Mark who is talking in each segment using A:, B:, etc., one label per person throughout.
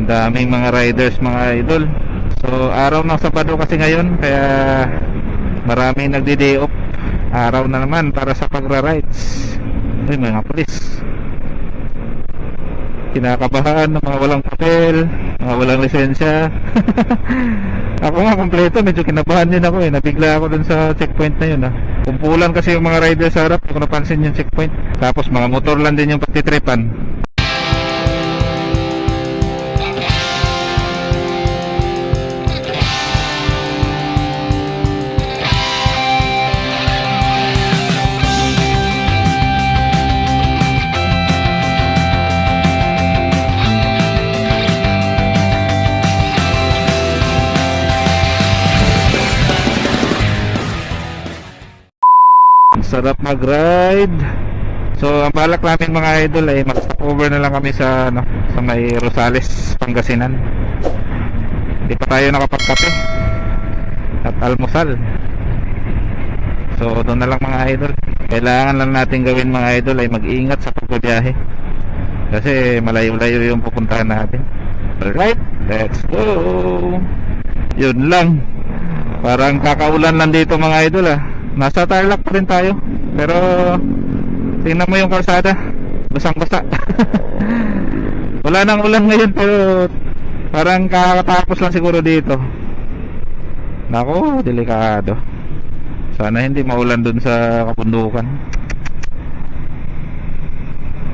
A: Ang daming mga riders mga idol. So araw ng Sabado kasi ngayon, kaya maraming nagdi-day off. Araw na naman para sa pagra-rides. Ay, mga pulis. Kinakabahan ng mga walang papel, mga walang lisensya. Ako nga kompleto, medyo kinabahan din ako eh. Nabigla ako dun sa checkpoint na yun ah. Kumpulan kasi yung mga riders sa harap, hindi ko napansin yung checkpoint. Tapos mga motor lang din yung pagtitripan. Sarap mag-ride. So ang balak namin mga idol ay mag-stopover na lang kami sa sa may Rosales, Pangasinan. Hindi pa tayo nakapagkape at almusal. So doon na lang mga idol. Kailangan lang natin gawin mga idol ay mag-iingat sa pagbiyahe, kasi malayo-layo yung pupuntahan natin. Alright, let's go. Yun lang. Parang kakaulan lang dito mga idol ah. Nasa Tarlac pa rin tayo, pero tingnan mo yung kalsada, basang-basa. Wala nang ulan ngayon, pero parang kakatapos lang siguro dito. Nako, delikado. Sana hindi maulan dun sa kabundukan.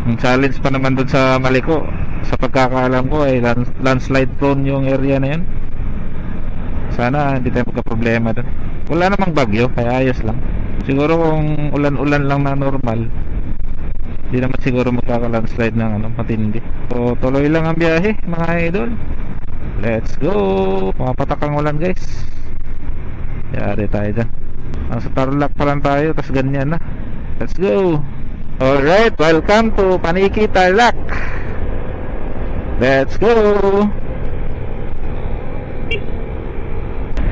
A: Ang challenge pa naman dun sa Maliko, sa pagkakaalam ko ay landslide prone yung area na yun. Sana hindi tayo magka-problema dun. Wala namang bagyo, kaya ayos lang. Siguro kung ulan-ulan lang na normal, hindi naman siguro magkaka-landslide ng matindi. So tuloy lang ang biyahe mga idol. Let's go. Pumapatak ang ulan guys. Yari tayo dyan. Nasa Tarlac pa lang tayo, tas ganyan na. Let's go. Alright, welcome to Paniki Tarlac. Let's go.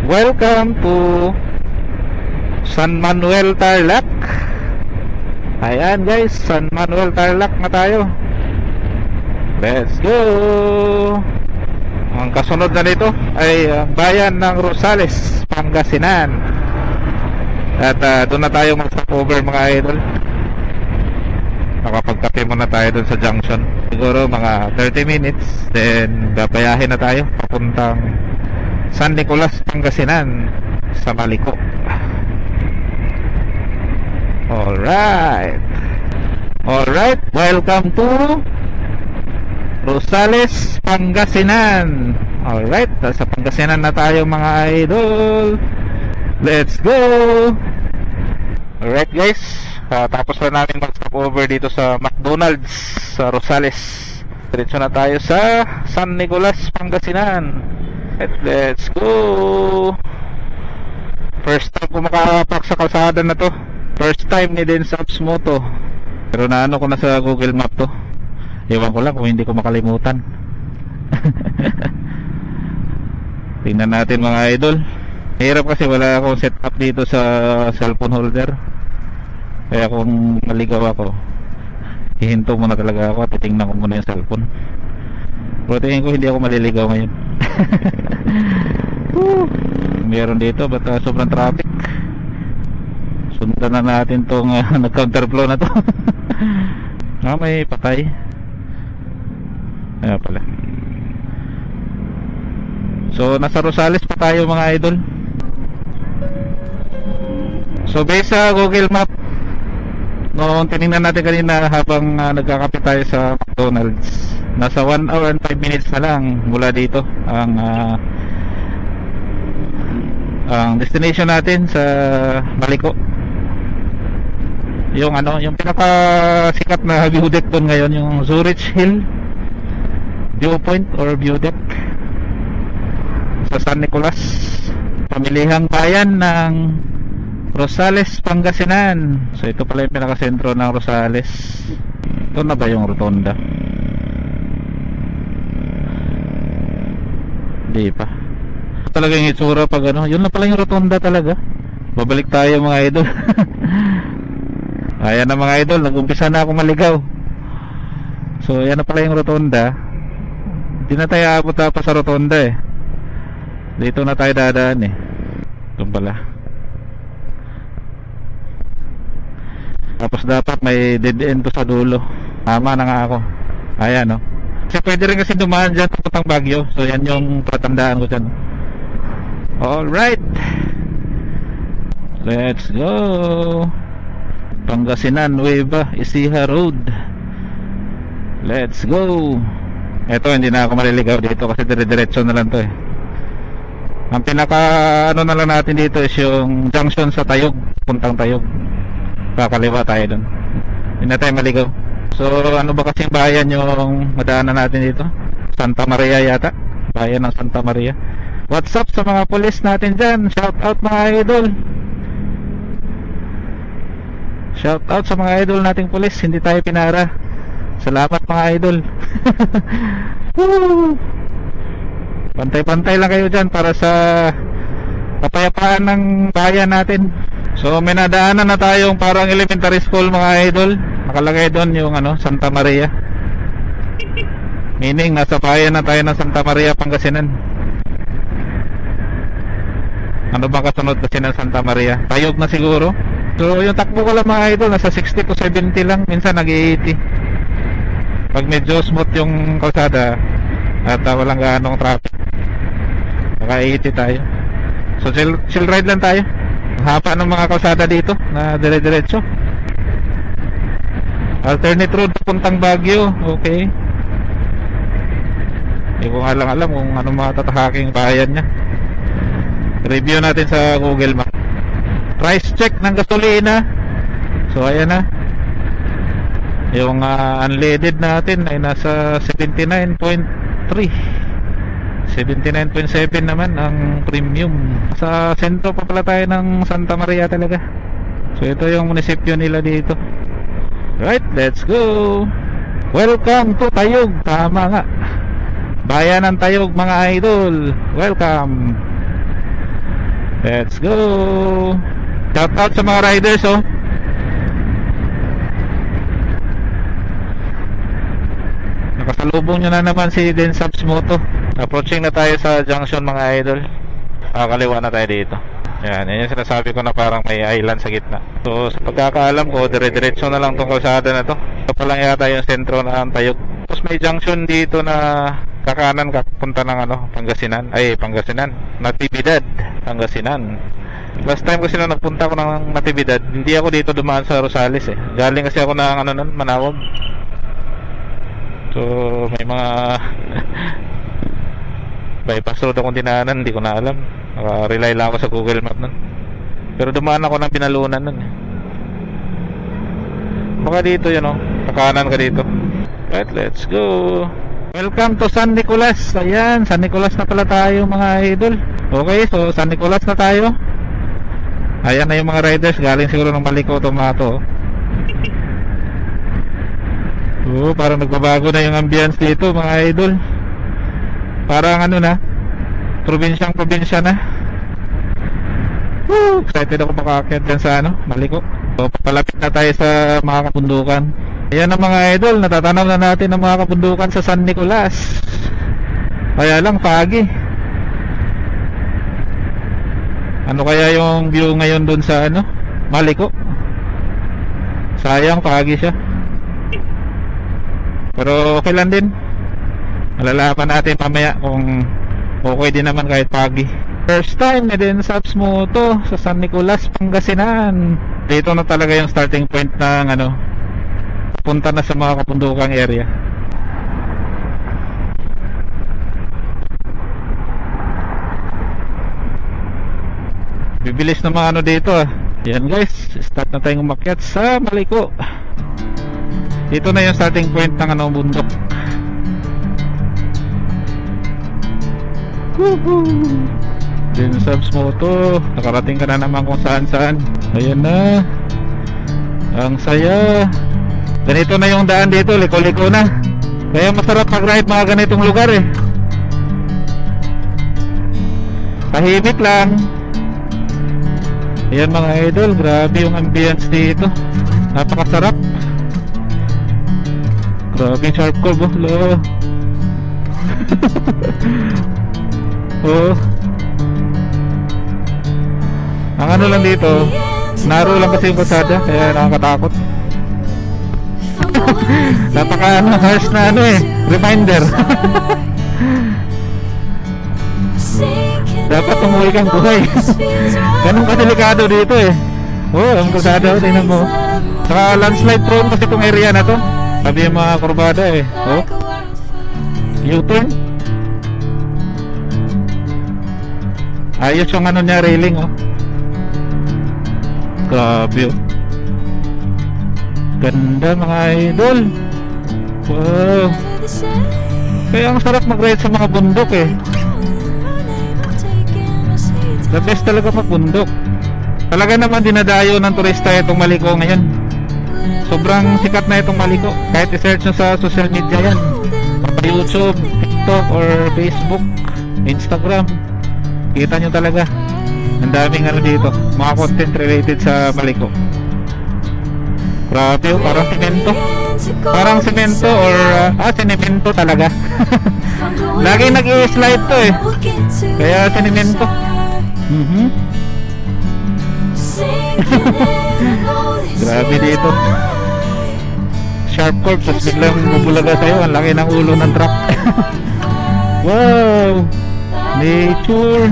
A: Welcome to San Manuel Tarlac. Ayan guys, San Manuel Tarlac na tayo. Let's go. Ang kasunod na nito ay ang bayan ng Rosales, Pangasinan. At doon na tayo mag-stopover mga idol. Nakapagkape muna tayo doon sa junction. Siguro mga 30 minutes, then babayahin na tayo papuntang San Nicolas, Pangasinan, sa Maliko. Alright. Alright, welcome to Rosales, Pangasinan. Alright, sa Pangasinan na tayo mga idol. Let's go. Alright guys, tapos na namin mag-stop over dito sa McDonald's sa Rosales. Diretso na tayo sa San Nicolas, Pangasinan. Let's go. First time ko makapak sa kalsada na to. First time ni Densaps mo to. Pero naano ko na sa Google Map to. Ewan ko lang kung hindi ko makalimutan. Tingnan natin mga idol. Hirap kasi wala akong setup dito sa cellphone holder. Kaya kung maligaw ako, hihinto muna talaga ako at titingnan ko muna yung cellphone. Pero tingin ko hindi ako maliligaw ngayon. Meron dito, ba't sobrang traffic. Sundan na natin tong nag-counterflow na to. May patay. Ayan pala. So nasa Rosales pa tayo mga idol. So based sa Google Map, noong tinignan natin kanina habang nagkakape tayo sa McDonald's, nasa 1 hour and 5 minutes na lang mula dito ang destination natin sa Maliko. Yung yung pinakasikat na view deck doon ngayon, yung Zurich Hill Viewpoint or View Deck sa San Nicolas, pamilihang bayan ng Rosales, Pangasinan. So ito pala yung pinakasentro ng Rosales. Ito na ba yung rotonda? Hindi pa. Talaga yung itsura pag yun na pala yung rotonda talaga. Babalik tayo mga idol. Ayan na mga idol, nag-umpisa na ako maligaw. So yan na pala yung rotonda. Hindi na tayo abot pa sa rotonda eh. Dito na tayo dadaan eh. Doon pala. Tapos dapat may dead end to sa dulo. Tama na nga ako. Ayan no. Kasi pwede rin kasi dumaan dyan papuntang Baguio. So yan yung tatandaan ko dyan. Alright, let's go. Pangasinan, Nueva Ecija Road. Let's go. Eto, hindi na ako maliligaw dito kasi dire-diretso na lang to eh. Ang pinaka ano na lang natin dito is yung junction sa Tayog, puntang Tayog. Kakaliwa tayo dun. Hindi na tayo maligaw. So ano ba kasing bayan yung madaanan natin dito? Santa Maria yata. Bayan ng Santa Maria. What's up sa mga pulis natin dyan? Shout out mga idol. Shout out sa mga idol nating pulis. Hindi tayo pinara. Salamat mga idol. Woo! Pantay-pantay lang kayo dyan para sa kapayapaan ng bayan natin. So may nadaanan na tayong parang elementary school mga idol. Nakalagay doon yung ano, Santa Maria. Meaning nasa bayan na tayo ng Santa Maria, Pangasinan. Ano bang kasunod kasi ng Santa Maria? Tayog na siguro. So yung takbo ko lang mga idol, nasa 60 to 70 lang. Minsan nag-80. Pag medyo smooth yung kalsada at walang ganong traffic, naka 80 tayo. So chill ride lang tayo. Hapa ng mga kalsada dito na dire-diretso. Alternate road papuntang Baguio. Okay. Hindi ko nga lang alam kung ano matatahaking bayan niya. Review natin sa Google Map. Price check ng gasolina. So ayan na. Yung unleaded natin ay nasa 79.3. 79.7 naman ang premium. Sa sentro pa pala tayo ng Santa Maria talaga. So ito yung munisipyo nila dito. Right, let's go. Welcome to Tayog. Tama nga. Bayan ng Tayog mga idol. Welcome. Let's go. Shout out sa mga riders oh. Nakasalubong nyo na naman si Densabs Moto. Approaching na tayo sa junction mga idol. Kaliwa na tayo dito. Yan yung sinasabi ko na parang may island sa gitna. So sa pagkakaalam ko, dire-diretso na lang tong kalsada na to. Ito pa lang yata yung sentro ng Tayog. Tapos may junction dito na kakanan ka punta ng ano, Pangasinan. Ay, Pangasinan. Natividad, Pangasinan. Last time kasi na nagpunta ko ng Natividad, hindi ako dito dumaan sa Rosales eh. Galing kasi ako ng ano nun, Manawag. So, may mga bypass road akong dinaanan, hindi ko na alam. Naka-rely lang ako sa Google Map nun. Pero dumaan ako ng Pinalunan nun eh. Baka dito yun oh, kakanan ka dito. Right, let's go. Welcome to San Nicolas. Ayan, San Nicolas na pala tayo mga idol. Okay, so San Nicolas na tayo. Ayan na yung mga riders. Galing siguro ng Maliko Tomato. Parang nagbabago na yung ambience dito mga idol. Parang ano na, probinsya na. Excited ako makaakyat dyan sa ano, Maliko. So papalapit na tayo sa mga kapundukan. Ayan ang mga idol, natatanaw na natin ang mga kapundukan sa San Nicolas. Kaya lang pagi. Ano kaya yung view ngayon dun sa ano, Maliko? Sayang pagi siya. Pero okay lang din. Malalaman natin mamaya kung okay din naman kahit pagi. First time na din sa Moto sa San Nicolas, Pangasinan. Dito na talaga yung starting point ng ano, punta na sa mga kapundukang area. Bibilis na mga ano dito ah. Yan guys, start na tayong umakyat sa Maliko. Dito na yung starting point ng ano, bundok. Woohoo! Densabs Moto, nakarating ka na naman kung saan saan. Ayan na. Ang saya. Ganito na yung daan dito, liko-liko na. Kaya masarap mag-ride mga ganitong lugar eh. Tahimik lang. Ayan mga idol, grabe yung ambience dito. Napakasarap. Grabe yung sharp curve oh, lo. Oo. Ang ano lang dito, naro lang kasi yung kalsada, kaya nakakatakot. Napaka harsh na reminder. Dapat umuwi kang buhay. Ganun kadelikado dito ang kalsada, tingnan mo. Saka landslide prone kasi itong area na to. Sabi yung mga kurbada U-turn. Ayos yung niya, railing Grabe Ganda mga idol. Wow. Kaya ang sarap mag-ride sa mga bundok The best talaga magbundok. Talaga naman dinadayo ng turista itong Maliko ngayon. Sobrang sikat na itong Maliko. Kahit i-search nyo sa social media yan, YouTube, TikTok, or Facebook, Instagram, kita nyo talaga. Ang daming dito, mga content related sa Maliko. Grabe parang semento. Parang semento or sinemento talaga. Lagi nag-i-slide to kaya sinemento. Grabe dito. Sharp curve, tapos biglang bubulaga sa'yo. Ang laki ng ulo ng truck. Wow, nature.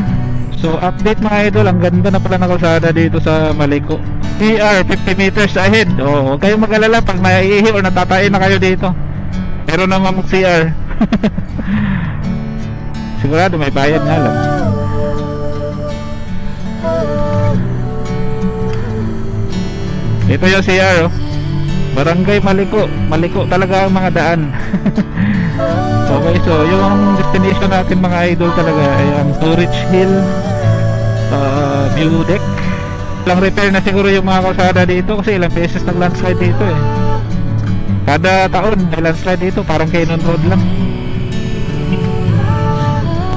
A: So update mga idol, ang ganda na pala ng kalsada dito sa Maliko. CR 50 meters ahead. Huwag kayong mag-alala pag naiihi o natatain na kayo dito. Meron naman mag-CR. Sigurado may bayad nga lang. Ito yung CR Barangay Maliko. Maliko talaga ang mga daan. Okay, so yung destination natin mga idol talaga ay ang Storage Hill View Deck. Lang repair na siguro yung mga kalsada dito kasi ilang beses nag-landslide dito Kada taon may landslide dito, parang Cannon Road lang.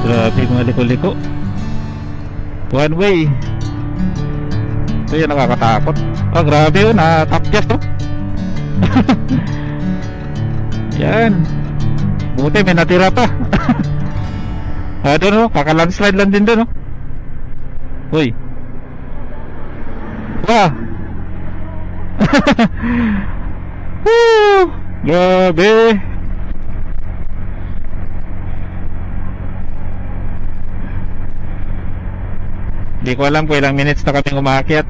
A: Grabe mga liko-liko. One way. Ito yung nakakatakot. Grabe top gas Yan. Buti may natira pa. Doon kaka-landslide lang din doon Uy. Wah. Grabe. Hindi ko alam kung ilang minutes na kaming umakyat.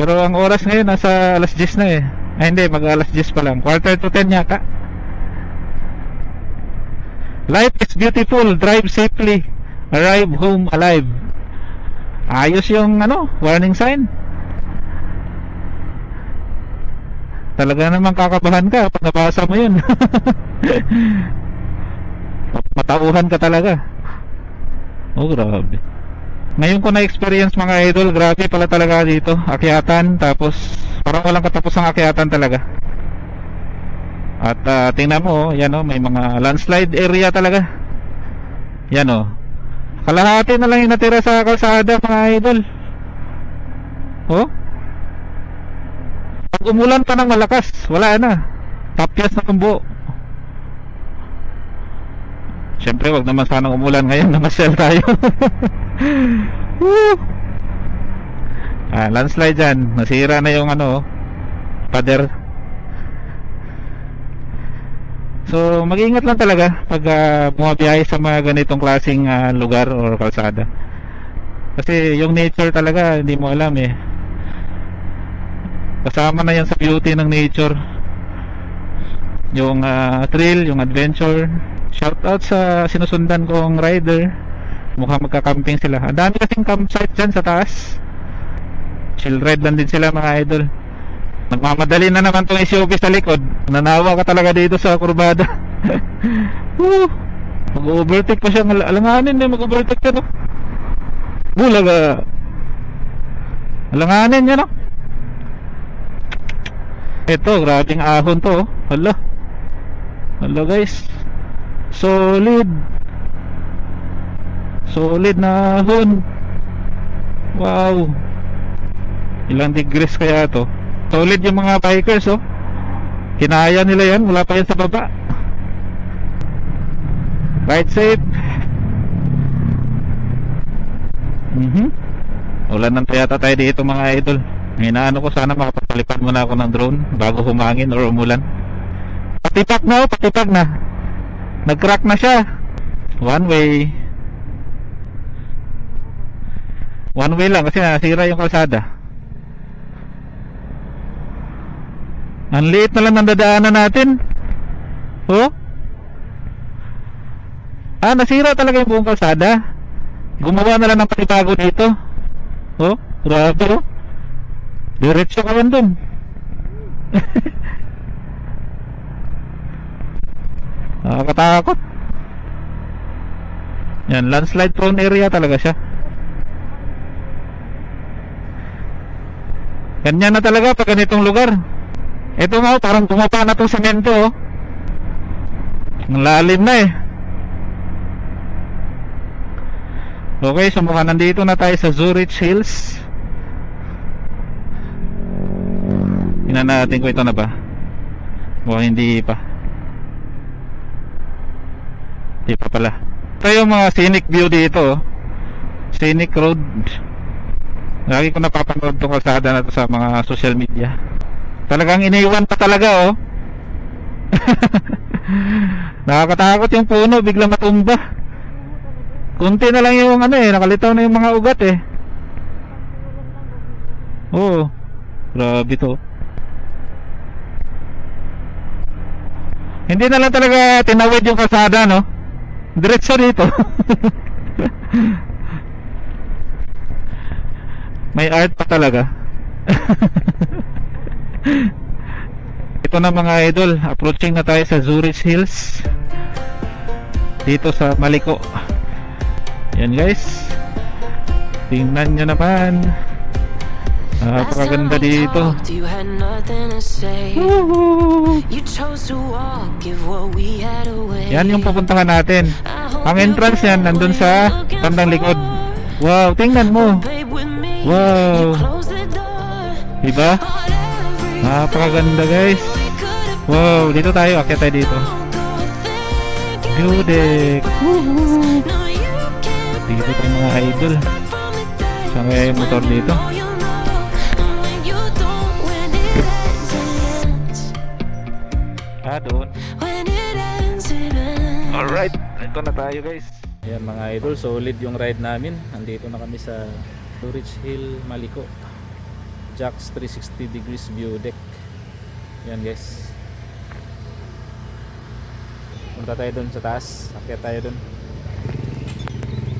A: Pero ang oras ngayon nasa alas 10 na Ay hindi, mag alas 10 pa lang. Quarter to 10 yata. Life is beautiful, drive safely, arrive home alive. Ayos yung warning sign. Talaga namang kakabahan ka pag nabasa mo yun. Matauhan ka talaga. Grabe. Ngayon ko na-experience mga idol, grabe pala talaga dito. Akyatan, tapos parang walang katapos ang akyatan talaga. At tingnan mo, yan may mga landslide area talaga. Yan kalahati na lang yung natira sa kalsada mga idol. Pag umulan pa ng malakas, wala na. Tapyas na kumbo. Siyempre wag naman sanang umulan ngayon, namasyal tayo. Landslide dyan. Nasira na yung pader. So mag-ingat lang talaga pag bumabiyahe sa mga ganitong klaseng lugar or kalsada. Kasi yung nature talaga hindi mo alam Kasama na yan sa beauty ng nature. Yung thrill, yung adventure. Shoutout sa sinusundan kong rider. Mukhang magka-camping sila. Ang dami kasing campsite dyan sa taas. Chill ride lang din sila mga idol. Nagmamadali na naman tong SUV sa likod. Nanawa ka talaga dito sa kurbada. Mag-overtake pa siya. Alanganin mag-overtake ka Bulaga. Alanganin niya Ito, grabing ahon to Hala guys. Solid na ahon. Wow. Ilang degrees kaya to? Solid yung mga bikers Kinaya nila yan, wala pa yan sa baba. Ride safe. Ulan ng yata tayo dito mga idol. Hinaano ko sana makapagpalipad muna ako ng drone bago humangin or umulan. Patipag na, patipag na. Nag-crack na siya. One way. One way lang kasi nasira yung kalsada. Ang liit na lang ng dadaanan natin. Oh? Nasira talaga yung buong kalsada. Gumawa na lang ng patibago dito. Oh, grabe oh. Diretso ka lang dun. Nakakatakot. Yan, landslide prone area talaga siya. Ganyan na talaga pag ganitong lugar. Ito nga, parang bumaba na itong semento oh. Ang lalim na eh. Okay, so mukhang nandito na tayo sa Zurich Hills. Tingnan natin kung ito na ba. Mukhang hindi pa. Hindi pa pala. Ito yung mga scenic view dito oh. Scenic road. Lagi ko napapanood itong kalsada na to sa mga social media. Talagang iniwan pa talaga oh. Nakakatakot yung puno, bigla matumba. Kunti na lang yung nakalitaw na yung mga ugat eh. Oo. Grabe to. Hindi na lang talaga tinawid yung kalsada no. Diretso dito. May art pa talaga. Ito na mga idol, approaching na tayo sa Zurich Hills. Dito sa Maliko. Yan guys. Tingnan nyo naman. Napakaganda dito. Yan yung pupuntahan natin. Ang entrance yan nandun sa bandang likod. Wow, tingnan mo. Wow. Diba? Napakaganda guys. Wow, dito tayo. Akyat tayo dito. View deck. Dito tayo mga idol. Saan kaya yung motor dito? Doon. Alright, ito na tayo guys. Ayan mga idol, solid yung ride namin. Andito na kami sa Zurich Hill, Maliko. Jack's 360 degrees view deck. Ayan guys. Punta tayo dun sa taas. Akyat tayo dun.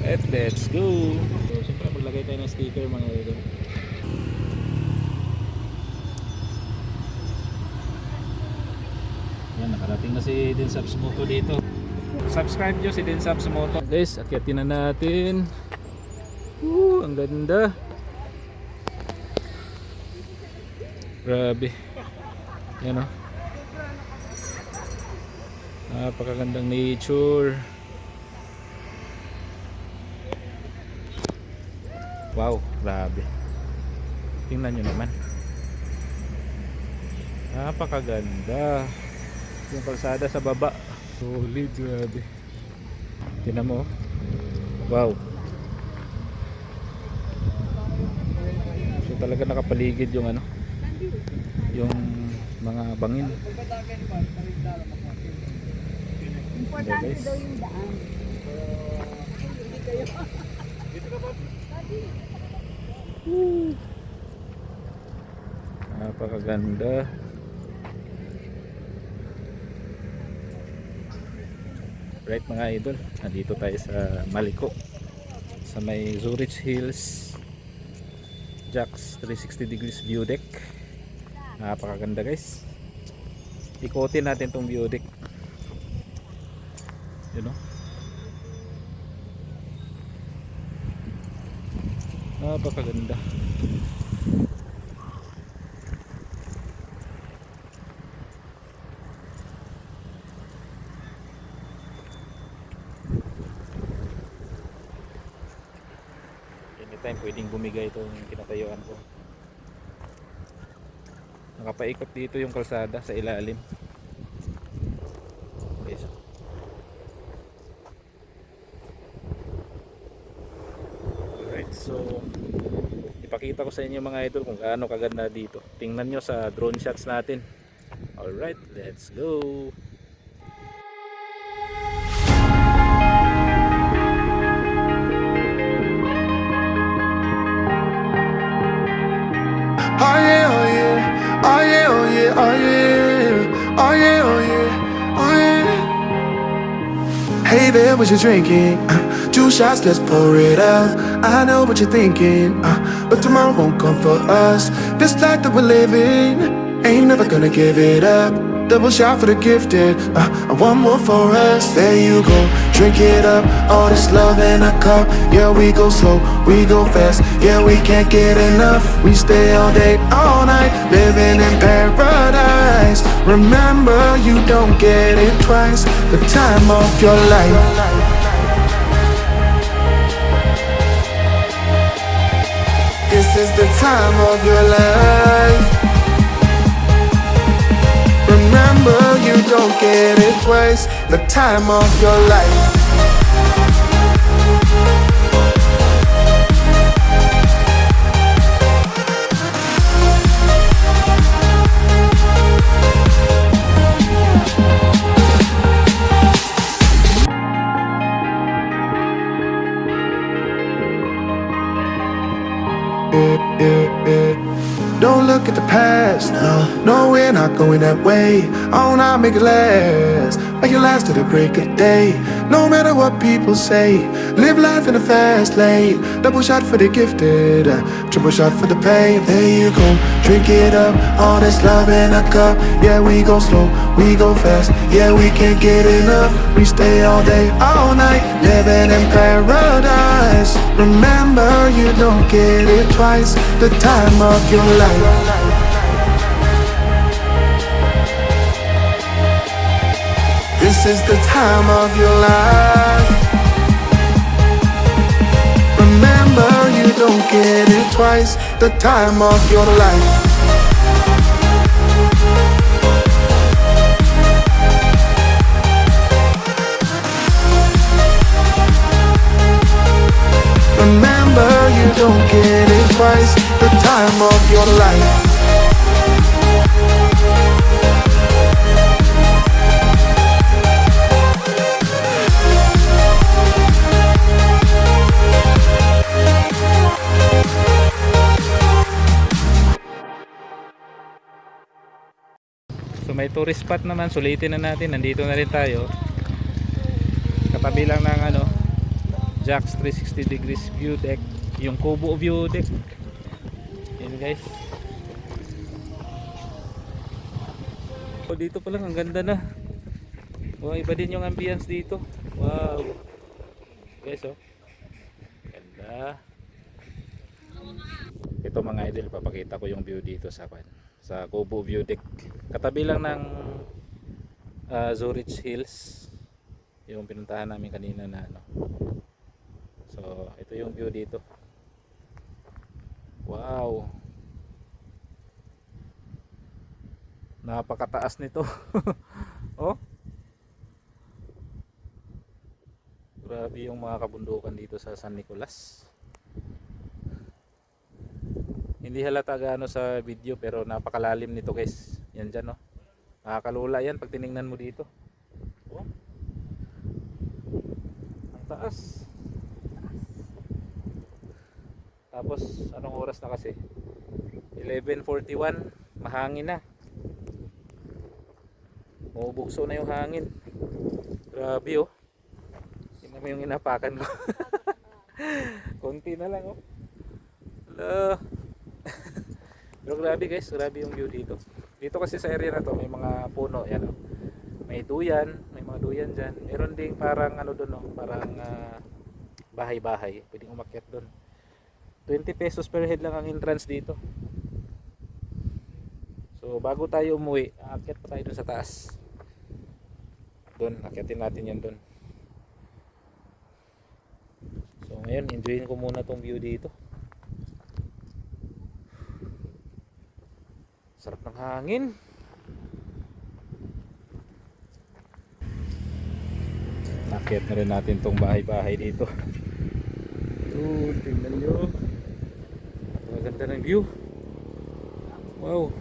A: Let's go. So, siyempre maglagay tayo ng sticker mga idol. Yan, nakarating na si Dinsabs Moto dito. Subscribe nyo si Dinsabs Moto. Guys, akyatin na natin. Ang ganda. Grabe. Yan o. Napakagandang nature. Wow, grabe. Tingnan nyo naman. Napakaganda. Yung kalsada sa baba. Solid, grabe. Tingnan mo. Wow. So talaga nakapaligid yung yung mga bangin.
B: Importante daw yung daan.
A: Napakaganda. Right mga idol, nandito tayo sa Maliko, sa may Zurich Hills Jack's 360 degrees view deck. Napakaganda guys. Ikotin natin tong view deck. You know? Napakaganda. Anytime pwedeng bumigay itong kinatayuan ko. Nakapaikot dito yung kalsada sa ilalim. Okay, so alright, so ipakita ko sa inyo mga idol kung gaano kaganda dito. Tingnan nyo sa drone shots natin. Alright, let's go.
C: Oh yeah, oh yeah, oh yeah, oh yeah, oh yeah, oh yeah, oh yeah, oh yeah. Hey there, what you drinking? 2 shots, let's pour it out. I know what you're thinking, but tomorrow won't come for us. This life that we're living, ain't never gonna give it up. Double shot for the gifted, and one more for us. There you go, drink it up. All this love in a cup. Yeah, we go slow, we go fast. Yeah, we can't get enough. We stay all day, all night, living in paradise. Remember, you don't get it twice. The time of your life. This is the time of your life. Remember, you don't get it twice. The time of your life. Don't look at the past, no, we're not going that way. Oh, now make it last, make it last to the break of day. No matter what people say, live life in a fast lane. Double shot for the gifted, triple shot for the pain. There you go, drink it up, all this love in a cup. Yeah, we go slow, we go fast. Yeah, we can't get enough. We stay all day, all night, living in paradise. Remember, you don't get it twice. The time of your life. This is the time of your life. Remember, you don't get it twice. The time of your life. Remember, you don't get it twice. The time of your life.
A: So may tourist spot naman, sulitin na natin. Nandito na rin tayo. Katabi lang ng ano, Jack's 360 degrees view deck, yung Kubo view deck. Yan guys. Oh, dito pa lang ang ganda na. Wow, iba din yung ambience dito. Wow. Guys, oh. Ganda. Ito mga idol, papakita ko yung view dito sa Kubo view deck. Katabi lang ng Zurich Hills, yung pinuntahan namin kanina na ano. So, ito yung view dito. Wow. Napakataas nito. Oh. Grabe yung mga kabundukan dito sa San Nicolas. Hindi halata gaano sa video pero napakalalim nito guys. Yan dyan, no. Nakakalula yan pag tiningnan mo dito. Oh. Ang taas. Tapos anong oras na kasi? 11:41, mahangin na. Bubukso na yung hangin. Grabe oh. Tingnan mo yung inapakan ko. Konti na lang oh. Hello. Pero grabe guys, grabe yung view dito. Dito kasi sa area na to may mga puno, yan oh. May duyan, may mga duyan diyan. Meron ding parang ano doon oh, parang bahay-bahay. Pwedeng umakyat doon. 20 pesos per head lang ang entrance dito. So bago tayo umuwi, aakyat pa tayo dun sa taas. Doon, akyatin natin yan doon. So ngayon, enjoyin ko muna tong view dito. Sarap ng hangin. Nakit na rin natin tong bahay-bahay dito. Yun, tingnan nyo. Maganda ng view. Wow.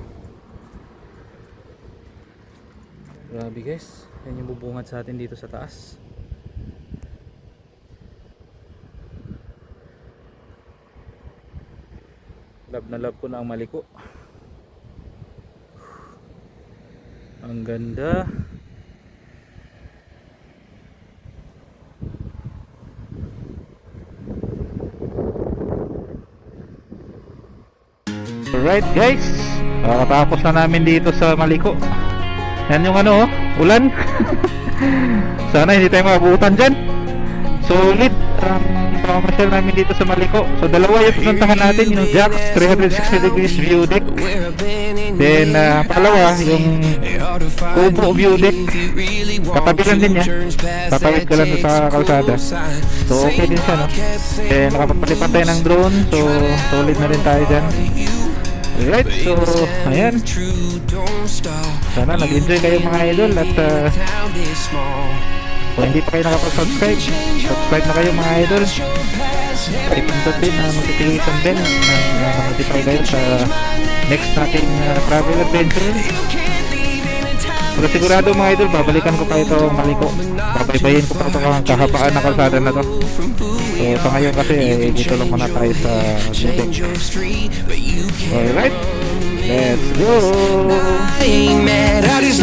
A: Grabe guys. Yan yung bubungad sa atin dito sa taas. Love na love ko na ang Maliko. Ang ganda. Alright guys, tapos na namin dito sa Maliko. Yan yung ano, ulan. Sana hindi tayo mabutan dyan. Solid ang pamamasyal namin dito sa Maliko. So dalawa yung pinuntahan natin, yung Jack's 360 degrees view deck. Then pangalawa yung Kubo view deck. Katabi lang din niya. Tatawid ka lang sa kalsada. So okay din siya, no? Then nakapagpalipan tayo ng drone. So solid na rin tayo dyan. Alright, so ayan. Sana nag-enjoy kayo mga idol. At kung hindi pa kayo nakapag-subscribe, subscribe na kayo mga idol. I-pindot din na notification bell na notify kayo sa next nating travel adventure. Pero sigurado mga idol, babalikan ko pa ito Maliko. Babaybayin ko pa ito ang kahabaan na kalsada na to. So sa ngayon kasi dito lang muna tayo sa Lubek. Alright, let's go!
C: I ain't mad, I just